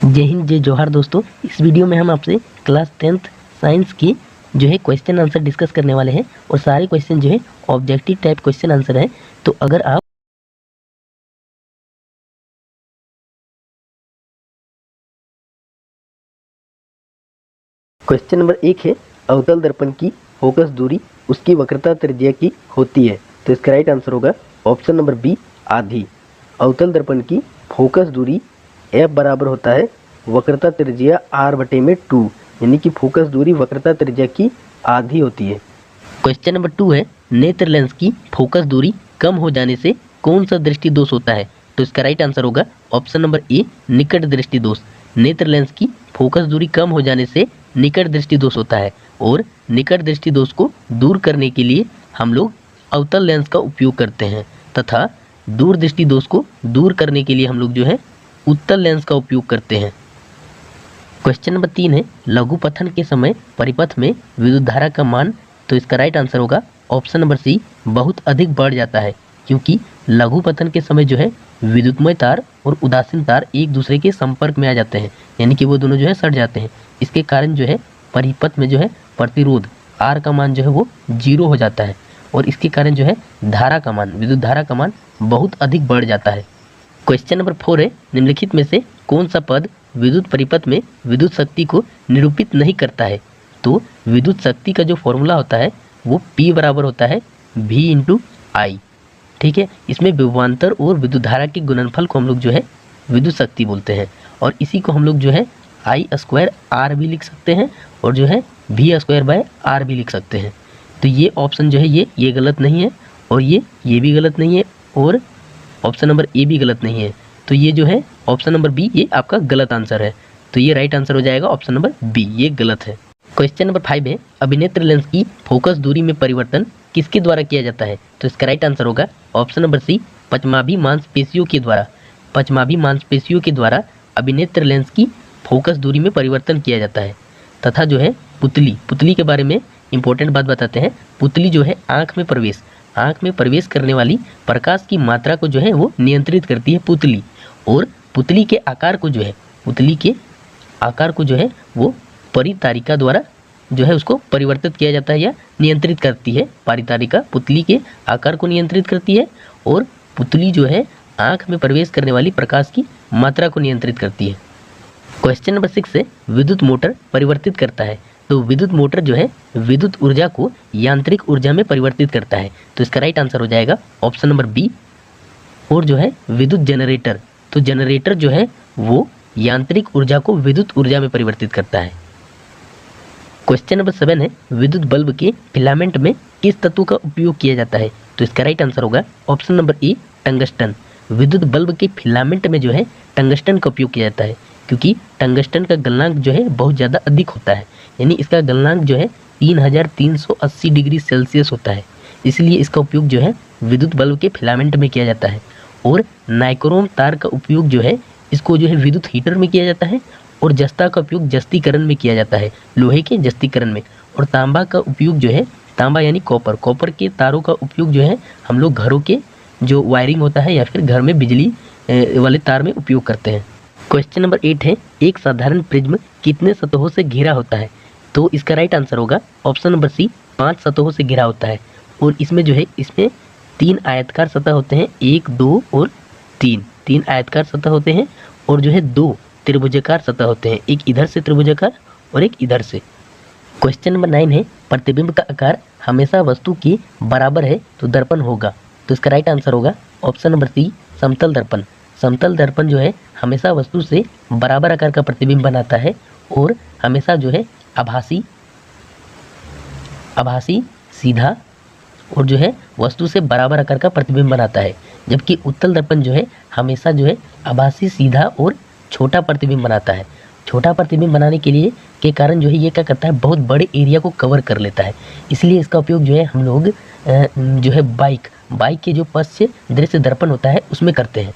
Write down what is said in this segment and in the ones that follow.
जय हिंद, जय जोहार दोस्तों। इस वीडियो में हम आपसे क्लास 10th साइंस की जो है क्वेश्चन आंसर डिस्कस करने वाले हैं और सारे क्वेश्चन जो है ऑब्जेक्टिव टाइप क्वेश्चन आंसर है। तो अगर आप क्वेश्चन नंबर 1 है, अवतल दर्पण की फोकस दूरी उसकी वक्रता त्रिज्या की होती है। तो इसका राइट आंसर होगा ऑप्शन नंबर बी, आधी। अवतल दर्पण की फोकस दूरी F बराबर होता है वक्रता त्रिज्या R/2, यानी कि फोकस दूरी वक्रता त्रिज्या की आधी होती है। क्वेश्चन नंबर 2 है, नेत्र लेंस की फोकस दूरी कम हो जाने से कौन सा दृष्टि दोष होता है। तो इसका राइट आंसर होगा ऑप्शन नंबर ए, निकट दृष्टि दोष। नेत्र लेंस की फोकस दूरी कम हो जाने से निकट दृष्टि दोष होता है और निकट दृष्टि दोष को दूर करने के लिए हम लोग अवतल लेंस का उपयोग करते हैं तथा दूर दृष्टि दोष को दूर करने के लिए हम लोग जो है उत्तल लेंस का उपयोग करते हैं। क्वेश्चन नंबर 3 है, लघु पथन के समय परिपथ में विद्युत धारा का मान। तो इसका राइट आंसर होगा ऑप्शन नंबर सी, बहुत अधिक बढ़ जाता है, क्योंकि लघु पथन के समय जो है विद्युतमय तार और उदासीन तार एक दूसरे के संपर्क में आ जाते हैं, यानी कि वो दोनों जो है सट जाते हैं। इसके कारण जो है परिपथ में जो है प्रतिरोध आर का मान जो है वो 0 हो जाता है और इसके कारण जो है धारा का मान, विद्युत धारा का मान बहुत अधिक बढ़ जाता है। क्वेश्चन नंबर 4 है, निम्नलिखित में से कौन सा पद विद्युत परिपथ में विद्युत शक्ति को निरूपित नहीं करता है। तो विद्युत शक्ति का जो फॉर्मूला होता है वो P बराबर होता है V/I। ठीक है, इसमें विभवांतर और विद्युत धारा के गुणनफल को हम लोग जो है विद्युत शक्ति बोलते हैं और इसी को हम लोग जो है I² भी लिख सकते हैं और जो है V² भी लिख सकते हैं। तो ये ऑप्शन जो है ये गलत नहीं है और ये भी गलत नहीं है और ऑप्शन नंबर ए भी गलत नहीं है। तो ये जो है ऑप्शन नंबर बी, ये आपका गलत आंसर है। तो ये राइट आंसर हो जाएगा ऑप्शन नंबर बी, ये गलत है। क्वेश्चन नंबर 5 है, अभिनेत्र लेंस की फोकस दूरी में परिवर्तन किसके द्वारा किया जाता है। तो इसका राइट आंसर होगा ऑप्शन नंबर सी, पचमाभी मांसपेशियों के द्वारा। पचमाभी मांसपेशियों के द्वारा अभिनेत्र लेंस की फोकस दूरी में परिवर्तन किया जाता है तथा जो है पुतली के बारे में इंपॉर्टेंट बात बताते हैं। पुतली जो है आँख में प्रवेश करने वाली प्रकाश की मात्रा को जो है वो नियंत्रित करती है पुतली, और पुतली के आकार को जो है वो परितारिका द्वारा जो है उसको परिवर्तित किया जाता है या नियंत्रित करती है। परितारिका पुतली के आकार को नियंत्रित करती है और पुतली जो है आँख में प्रवेश करने वाली प्रकाश की मात्रा को नियंत्रित करती है। क्वेश्चन नंबर 6 है, विद्युत मोटर परिवर्तित करता है। तो विद्युत मोटर जो है विद्युत ऊर्जा को यांत्रिक ऊर्जा में परिवर्तित करता है। तो इसका राइट आंसर हो जाएगा ऑप्शन नंबर बी। और जो है विद्युत जनरेटर, तो जनरेटर जो है वो यांत्रिक ऊर्जा को विद्युत ऊर्जा में परिवर्तित करता है। क्वेश्चन नंबर 7 है, विद्युत बल्ब के फिलामेंट में किस तत्व का उपयोग किया जाता है। तो इसका राइट आंसर होगा ऑप्शन नंबर ए, टंगस्टन। विद्युत बल्ब के फिलामेंट में जो है टंगस्टन का उपयोग किया जाता है, क्योंकि टंगस्टन का गलनांक जो है बहुत ज़्यादा अधिक होता है, यानी इसका गलनांक जो है 3380 डिग्री सेल्सियस होता है। इसलिए इसका उपयोग जो है विद्युत बल्ब के फिलामेंट में किया जाता है। और नाइक्रोम तार का उपयोग जो है इसको जो है विद्युत हीटर में किया जाता है और जस्ता का उपयोग जस्तीकरण में किया जाता है, लोहे के जस्तीकरण में। और तांबा का उपयोग जो है, तांबा यानी कॉपर के तारों का उपयोग जो है हम लोग घरों के जो वायरिंग होता है या फिर घर में बिजली वाले तार में उपयोग करते हैं। क्वेश्चन नंबर 8 है, एक साधारण प्रिज्म कितने सतहों से घिरा होता है। तो इसका राइट आंसर होगा ऑप्शन नंबर सी, 5 सतहों से घिरा होता है। और इसमें जो है इसमें 3 आयताकार सतह होते हैं, 1, 2 और 3 आयताकार सतह होते हैं और जो है 2 त्रिभुजाकार सतह होते हैं, एक इधर से त्रिभुजाकार और एक इधर से। क्वेश्चन नंबर 9 है, प्रतिबिंब का आकार हमेशा वस्तु के बराबर है तो दर्पण होगा। तो इसका राइट आंसर होगा ऑप्शन नंबर सी, समतल दर्पण। समतल दर्पण जो है हमेशा वस्तु से बराबर आकार का प्रतिबिंब बनाता है और हमेशा जो है आभासी, सीधा और जो है वस्तु से बराबर आकार का प्रतिबिंब बनाता है। जबकि उत्तल दर्पण जो है हमेशा जो है आभासी, सीधा और छोटा प्रतिबिंब बनाता है। छोटा प्रतिबिंब बनाने के कारण जो है ये क्या करता है, बहुत बड़े एरिया को कवर कर लेता है। इसलिए इसका उपयोग जो है हम लोग जो है बाइक के जो पश्च दृश्य दर्पण होता है उसमें करते हैं।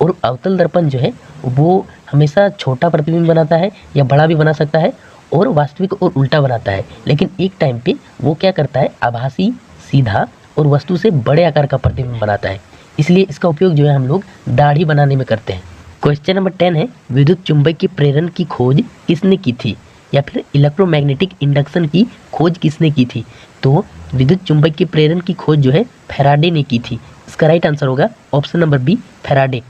और अवतल दर्पण जो है वो हमेशा छोटा प्रतिबिंब बनाता है या बड़ा भी बना सकता है और वास्तविक और उल्टा बनाता है, लेकिन एक टाइम पे वो क्या करता है, आभासी, सीधा और वस्तु से बड़े आकार का प्रतिबिंब बनाता है। इसलिए इसका उपयोग जो है हम लोग दाढ़ी बनाने में करते हैं। क्वेश्चन नंबर 10 है, विद्युत चुंबकीय प्रेरण की खोज किसने की थी, या फिर इलेक्ट्रोमैग्नेटिक इंडक्शन की खोज किसने की थी। तो विद्युत चुंबकीय प्रेरण की खोज जो है फैराडे ने की थी। इसका राइट आंसर होगा option number B, Faraday.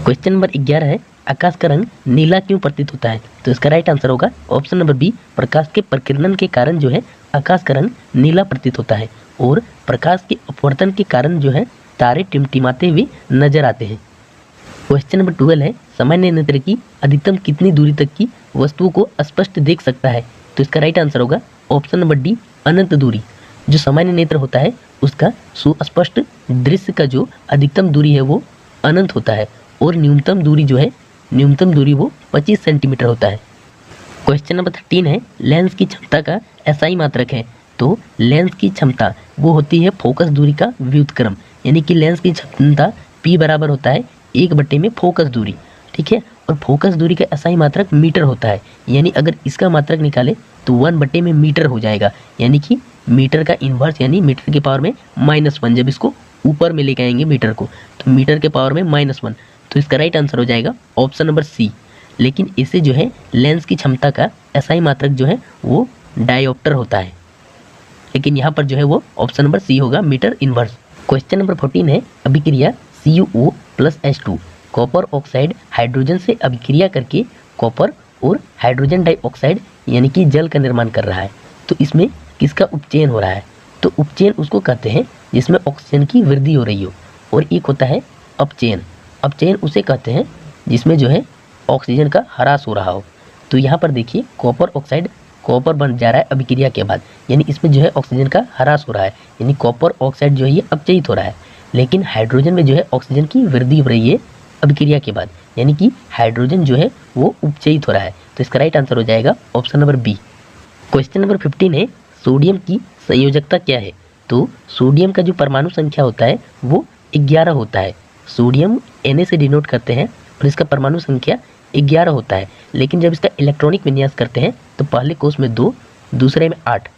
Question number 11 है, आकाश का रंग नीला क्यों प्रतीत होता है। तो इसका राइट आंसर होगा ऑप्शन नंबर बी, प्रकाश के प्रकीर्णन के कारण जो है आकाश का रंग नीला प्रतीत होता है, और प्रकाश के अपवर्तन के कारण जो है तारे टिमटिमाते हुए नजर आते हैं। क्वेश्चन नंबर 12 है, सामान्य नेत्र की अधिकतम कितनी दूरी तक की वस्तुओं को स्पष्ट देख सकता है। तो इसका राइट आंसर होगा ऑप्शन नंबर डी, अनंत दूरी। जो सामान्य नेत्र होता है उसका सुस्पष्ट दृश्य का जो अधिकतम दूरी है वो अनंत होता है, और न्यूनतम दूरी वो 25 सेंटीमीटर होता है। क्वेश्चन नंबर 13 है, लेंस की क्षमता का एसआई मात्रक है। तो लेंस की क्षमता वो होती है फोकस दूरी का व्युत्क्रम, यानी कि लेंस की क्षमता P बराबर होता है 1 में फोकस दूरी, ठीक है। और फोकस दूरी का एसआई मात्रक मीटर होता है, यानी अगर इसका मात्रक निकाले तो 1 में मीटर हो जाएगा, यानी कि मीटर का इन्वर्स यानी मीटर के पावर में -1। जब इसको ऊपर में लेके आएंगे मीटर को तो मीटर के पावर में -1, तो इसका राइट आंसर हो जाएगा ऑप्शन नंबर सी। लेकिन इसे जो है लेंस की क्षमता का एसआई मात्रक जो है वो डायोप्टर होता है, लेकिन यहाँ पर जो है वो ऑप्शन नंबर सी होगा, मीटर इनवर्स। क्वेश्चन नंबर 14 है, अभिक्रिया CuO+H2 कॉपर ऑक्साइड हाइड्रोजन से अभिक्रिया करके कॉपर और हाइड्रोजन डाइऑक्साइड यानी कि जल का निर्माण कर रहा है। तो इसमें किसका उपचयन हो रहा है। तो उपचयन उसको कहते हैं जिसमें ऑक्सीजन की वृद्धि हो रही हो, और एक होता है अपचयन। अपचयन उसे कहते हैं जिसमें जो है ऑक्सीजन का ह्रास हो रहा हो। तो यहाँ पर देखिए कॉपर ऑक्साइड कॉपर बन जा रहा है अभिक्रिया के बाद, यानी इसमें जो है ऑक्सीजन का ह्रास हो रहा है, यानी कॉपर ऑक्साइड जो है ये अपचयित हो रहा है। लेकिन हाइड्रोजन में जो है ऑक्सीजन की वृद्धि हो रही है अभिक्रिया के बाद, यानी कि हाइड्रोजन जो है वो उपचयित हो रहा है। तो इसका राइट आंसर हो जाएगा option number B. Question number 15 है, सोडियम की संयोजकता क्या है। तो सोडियम का जो परमाणु संख्या होता है वो 11 होता है। सोडियम Na से डिनोट करते हैं और इसका परमाणु संख्या 11 होता है। लेकिन जब इसका इलेक्ट्रॉनिक विन्यास करते हैं तो पहले कोष में 2, दूसरे में 8,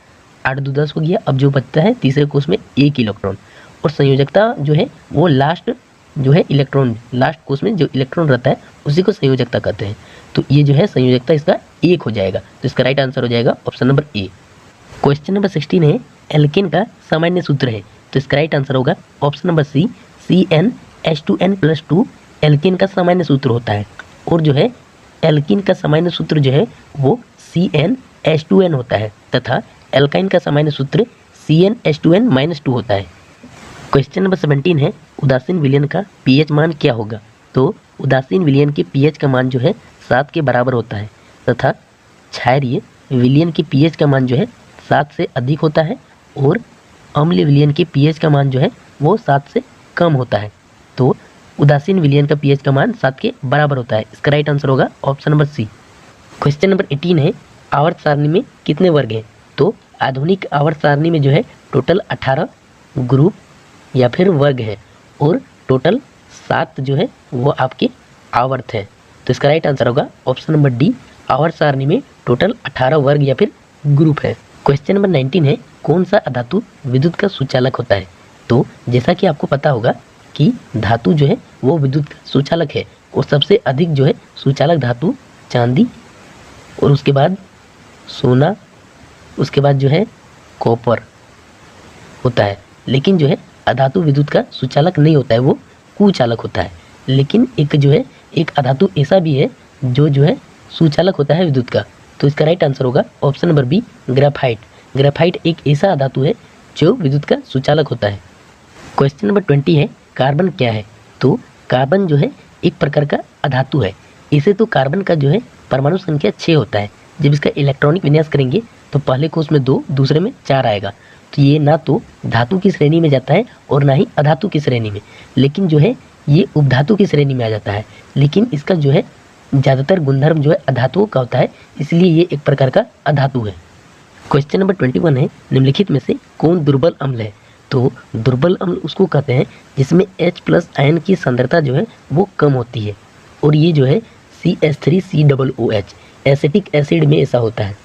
8 2 10 हो गया। अब जो बचता है तीसरे कोष में 1 इलेक्ट्रॉन, और संयोजकता जो है वो लास्ट जो है इलेक्ट्रॉन, लास्ट कोष में जो इलेक्ट्रॉन रहता है उसी को संयोजकता कहते हैं। तो ये जो है संयोजकता इसका 1 हो जाएगा, तो इसका राइट आंसर हो जाएगा option number A. Question number 16 है, एल्केन का सामान्य सूत्र है। तो इसका राइट आंसर होगा option number C, CnH2n+2 alkane का सामान्य सूत्र होता है। और जो है एल्कीन का सामान्य सूत्र जो है वो CnH2n होता है, तथा एल्काइन का सामान्य सूत्र CnH2n-2 होता है। क्वेश्चन नंबर 17 है, उदासीन विलयन का pH मान क्या होगा। तो उदासीन विलयन के pH का मान जो है 7 के बराबर होता है, तथा क्षारीय विलयन के pH का मान जो है 7 से अधिक होता है, और अम्ल विलयन के pH का मान जो है वो 7 से कम होता है। तो उदासीन विलयन का pH का मान 7 के बराबर होता है। इसका राइट आंसर होगा option number C. Question number 18 है, आवर्त सारणी में कितने वर्ग हैं। तो आधुनिक आवर्त सारणी में जो है टोटल 18 ग्रुप या फिर वर्ग है, और टोटल 7 जो है वो आपके आवर्त है। तो इसका राइट आंसर होगा ऑप्शन नंबर डी, आवर्त सारणी में टोटल 18 वर्ग या फिर ग्रुप है। क्वेश्चन नंबर 19 है, कौन सा अधातु विद्युत का सुचालक होता है। तो जैसा कि आपको पता होगा कि धातु जो है वो विद्युत का सुचालक है, और सबसे अधिक जो है सुचालक धातु चांदी, और उसके बाद सोना, उसके बाद जो है कॉपर होता है। लेकिन जो है अधातु विद्युत का सुचालक नहीं होता है, वो कुचालक होता है। लेकिन एक जो है एक अधातु ऐसा भी है जो है सुचालक होता है विद्युत का। तो इसका राइट आंसर होगा option number B, graphite. Graphite एक ऐसा धातु है जो विद्युत का सुचालक होता है। क्वेश्चन नंबर 20 है, कार्बन क्या है। तो कार्बन जो है एक प्रकार का अधातु है। इसे तो कार्बन का जो है परमाणु संख्या 6 होता है। जब इसका इलेक्ट्रॉनिक विन्यास करेंगे तो पहले कोष में 2, दूसरे में 4 आएगा। तो ये ना तो धातु की श्रेणी में जाता है और ना ही अधातु की श्रेणी में, लेकिन जो है ये उपधातु की श्रेणी में आ जाता है। लेकिन इसका जो है ज़्यादातर गुणधर्म जो है अधातुओं का होता है, इसलिए ये एक प्रकार का अधातु है। क्वेश्चन नंबर 21 है, निम्नलिखित में से कौन दुर्बल अम्ल है। तो दुर्बल अम्ल उसको कहते हैं जिसमें H+ आयन की सांद्रता जो है वो कम होती है, और ये जो है CH3COOH एसिटिक एसिड में ऐसा होता है।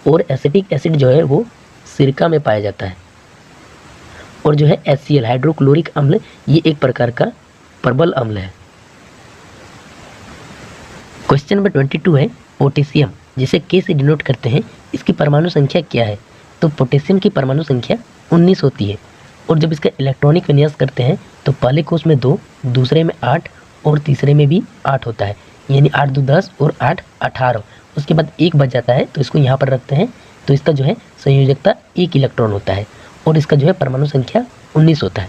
और एसिटिक एसिड जो है वो सिरका में पाया जाता है। और जो है HCl हाइड्रोक्लोरिक अम्ल ये एक प्रकार का प्रबल अम्ल है। क्वेश्चन नंबर 22 है पोटेशियम, जिसे के से डिनोट करते हैं, इसकी परमाणु संख्या क्या है? तो पोटेशियम की परमाणु संख्या 19 होती है। और जब इसका इलेक्ट्रॉनिक विन्यास करते हैं तो पहले कोष में 2, दूसरे में 8 और तीसरे में भी 8 होता है, यानी 8 2 10 और 8 18। उसके बाद 1 बच जाता है तो इसको यहाँ पर रखते हैं, तो इसका जो है संयोजकता 1 इलेक्ट्रॉन होता है और इसका जो है परमाणु संख्या 19 होता है।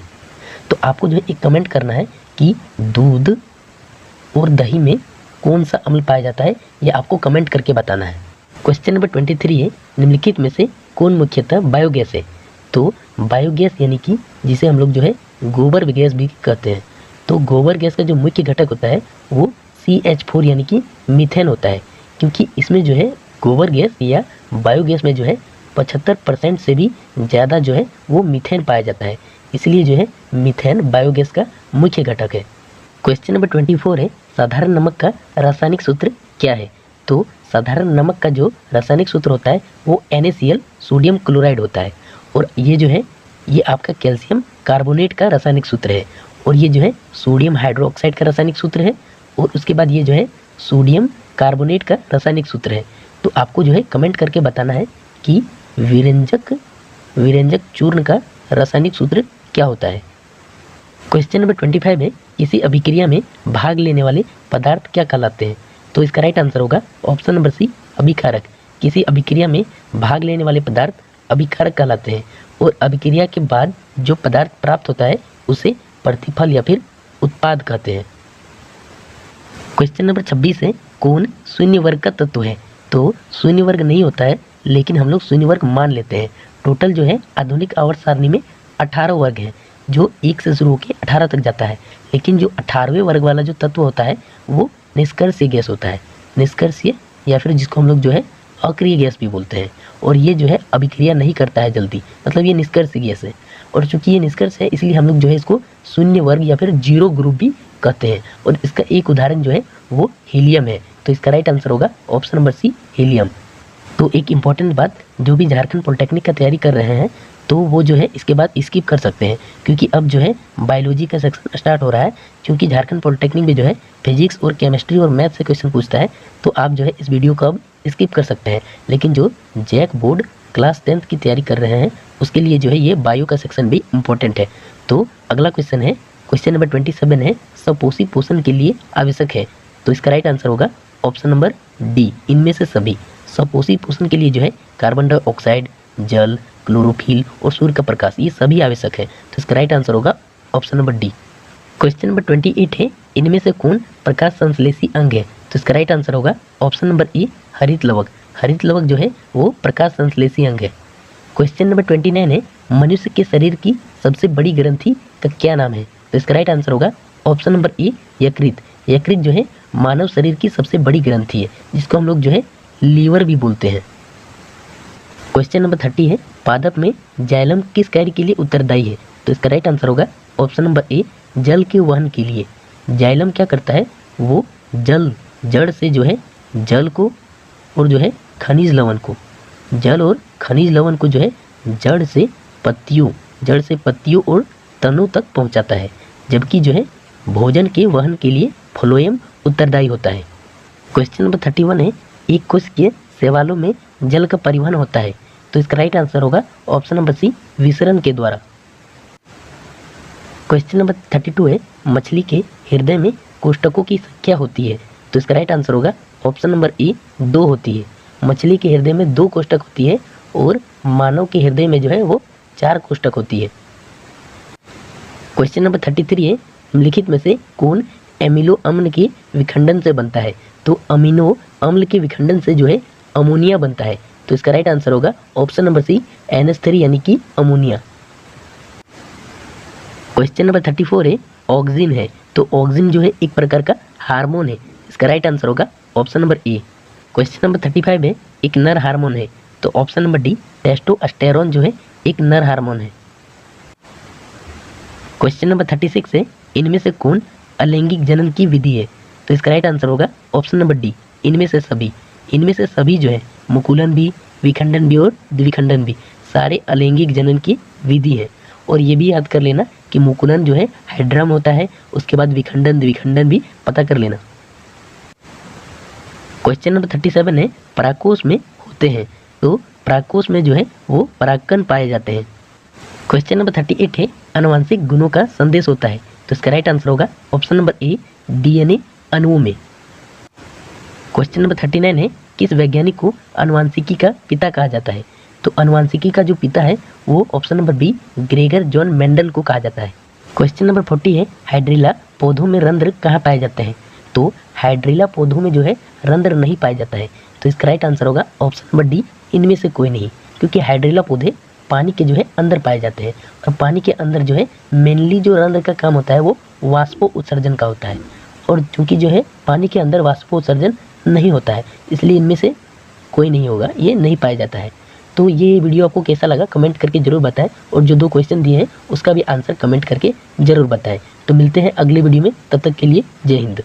तो आपको जो है एक कमेंट करना है कि दूध और दही में कौन सा अम्ल पाया जाता है, ये आपको कमेंट करके बताना है। क्वेश्चन नंबर 23 है, निम्नलिखित में से कौन मुख्यतः बायोगैस है? तो बायोगैस यानी कि जिसे हम लोग जो है गोबर गैस भी कहते हैं। तो गोबर गैस का जो मुख्य घटक होता है वो CH4 यानी कि मीथेन होता है, क्योंकि इसमें जो है गोबर गैस या बायोगैस में जो है 75% से भी ज़्यादा जो है वो मीथेन पाया जाता है, इसलिए जो है मीथेन बायोगैस का मुख्य घटक है। क्वेश्चन नंबर 24 है, साधारण नमक का रासायनिक सूत्र क्या है? तो साधारण नमक का जो रासायनिक सूत्र होता है वो NaCl सोडियम क्लोराइड होता है, और ये जो है ये आपका कैल्शियम कार्बोनेट का रासायनिक सूत्र है, और ये जो है सोडियम हाइड्रोक्साइड का रासायनिक सूत्र है, और उसके बाद ये जो है सोडियम कार्बोनेट का रासायनिक सूत्र है। तो आपको जो है कमेंट करके बताना है कि विरंजक चूर्ण का रासायनिक सूत्र क्या होता है। क्वेश्चन नंबर 25 है, किसी अभिक्रिया में भाग लेने वाले पदार्थ क्या कहलाते हैं? तो इसका राइट आंसर होगा ऑप्शन नंबर सी, अभिकारक। किसी अभिक्रिया में भाग लेने वाले पदार्थ अभिकारक कहलाते हैं, और अभिक्रिया के बाद जो पदार्थ प्राप्त होता है उसे प्रतिफल या फिर उत्पाद कहते हैं। क्वेश्चन नंबर 26 है, कौन शून्य वर्ग का तत्व है? तो शून्य वर्ग नहीं होता है, लेकिन हम लोग शून्य वर्ग मान लेते हैं। टोटल जो है आधुनिक आवर्त सारणी में 18 वर्ग है, जो 1 से शुरू होकर 18 तक जाता है, लेकिन जो 18वें वर्ग वाला जो तत्व होता है वो निष्कर्षीय गैस होता है। निष्कर्षीय या फिर जिसको हम लोग जो है अक्रिय गैस भी बोलते हैं, और ये जो है अभिक्रिया नहीं करता है जल्दी, मतलब ये निष्कर्षीय गैस है। और चूंकि ये निष्कर्ष है इसलिए हम लोग जो है इसको शून्य वर्ग या फिर जीरो ग्रुप भी कहते हैं, और इसका एक उदाहरण जो है वो हीलियम है। तो इसका राइट आंसर होगा ऑप्शन नंबर सी, हीलियम। तो एक इम्पॉर्टेंट बात, जो भी झारखंड पॉलिटेक्निक का तैयारी कर रहे हैं तो वो जो है इसके बाद स्किप कर सकते हैं, क्योंकि अब जो है बायोलॉजी का सेक्शन स्टार्ट हो रहा है। क्योंकि झारखंड पॉलिटेक्निक में जो है फिजिक्स और केमिस्ट्री और मैथ से क्वेश्चन पूछता है, तो आप जो है इस वीडियो को अब स्किप कर सकते हैं। लेकिन जो जैक बोर्ड क्लास 10th की तैयारी कर रहे हैं उसके लिए जो है ये बायो का सेक्शन भी इम्पोर्टेंट है। तो अगला क्वेश्चन है, क्वेश्चन नंबर 27 है, सपोषी पोषण के लिए आवश्यक है? तो इसका राइट आंसर होगा ऑप्शन नंबर डी, इनमें से सभी। सपोषी पोषण के लिए जो है कार्बन डाइऑक्साइड, जल, क्लोरोफिल और सूर्य का प्रकाश, ये सभी आवश्यक है। तो इसका राइट आंसर होगा option number D. Question number 28 है, इनमें से कौन प्रकाश संश्लेषी अंग है? तो इसका राइट आंसर होगा ऑप्शन नंबर ई, हरित लवक। हरित लवक जो है वो प्रकाश संश्लेषी अंग है। क्वेश्चन नंबर 29 है, मनुष्य के शरीर की सबसे बड़ी ग्रंथि का क्या नाम है? तो इसका राइट आंसर होगा ऑप्शन नंबर ई, यकृत। यकृत जो है मानव शरीर की सबसे बड़ी ग्रंथि है, जिसको हम लोग जो है लीवर भी बोलते हैं। क्वेश्चन नंबर 30 है, पादप में जाइलम किस कार्य के लिए उत्तरदायी है? तो इसका राइट आंसर होगा ऑप्शन नंबर ए, जल के वहन के लिए। जाइलम क्या करता है, वो जड़ से जो है जल को और जो है खनिज लवण को, जल और खनिज लवण को जो है जड़ से पत्तियों और तनों तक पहुंचाता है, जबकि जो है भोजन के वहन के लिए फ्लोएम उत्तरदायी होता है। क्वेश्चन नंबर 31 है, एक कोश के शैवालों में जल का परिवहन होता है। तो इसका राइट आंसर होगा ऑप्शन नंबर सी, विसरण के द्वारा। क्वेश्चन नंबर 32 है, मछली के हृदय में कोष्ठकों की संख्या होती है। तो इसका राइट आंसर होगा ऑप्शन नंबर ई, 2 होती है। मछली के हृदय में 2 कोष्ठक होती है, और मानव के हृदय में जो है वो 4 कोष्ठक होती है। क्वेश्चन नंबर 33 है, निम्नलिखित में से कौन एमिनो अम्ल के विखंडन से बनता है? तो अमीनो अम्ल के विखंडन से जो है अमोनिया बनता है। तो इसका राइट आंसर होगा ऑप्शन नंबर सी, NH3 यानी कि अमोनिया। क्वेश्चन नंबर 34 है, ऑक्सिन है। तो ऑक्सिन जो है एक प्रकार का हार्मोन है। इसका राइट आंसर होगा option number A. Question number 35 है, एक नर हार्मोन है। तो ऑप्शन नंबर डी, टेस्टोस्टेरोन जो है एक नर हार्मोन है। क्वेश्चन नंबर 36 है, इनमें से कौन अलैंगिक जनन की विधि है? तो इसका राइट आंसर होगा ऑप्शन नंबर डी, इनमें से सभी। इनमें से सभी जो है मुकुलन भी, विखंडन भी और द्विखंडन भी, सारे अलैंगिक जनन की विधि है। और ये भी याद कर लेना कि मुकुलन जो है हाइड्रा में होता है, उसके बाद विखंडन द्विखंडन भी पता कर लेना। क्वेश्चन नंबर 37 है परागकोश में होते हैं, तो परागकोश में जो है वो परागकण पाए जाते हैं। क्वेश्चन नंबर 38 है आनुवंशिक गुणों का संदेश होता है, तो इसका राइट आंसर होगा ऑप्शन नंबर ए डीएनए अणुओं में। क्वेश्चन नंबर 39 है किस वैज्ञानिक को आनुवंशिकी का पिता कहा जाता है, तो आनुवंशिकी का जो पिता है वो option number B Gregor John Mendel को कहा जाता है। क्वेश्चन नंबर 40 है हाइड्रिला पौधों में रंध्र कहाँ पाए जाते हैं, तो हाइड्रिला पौधों में जो है रंध्र नहीं पाया जाता है, तो इसका राइट आंसर होगा ऑप्शन नंबर डी इनमें से कोई नहीं, क्योंकि हाइड्रिला पौधे पानी के जो है अंदर पाए जाते हैं और पानी के अंदर जो है मेनली जो रंध्र का काम होता है वो वाष्पो उत्सर्जन का होता है, और चूंकि जो है पानी के अंदर वाष्पो उत्सर्जन नहीं होता है इसलिए इनमें से कोई नहीं होगा, ये नहीं पाया जाता है। तो ये वीडियो आपको कैसा लगा कमेंट करके ज़रूर बताएं, और जो 2 क्वेश्चन दिए हैं उसका भी आंसर कमेंट करके ज़रूर बताएं। तो मिलते हैं अगले वीडियो में, तब तक के लिए जय हिंद।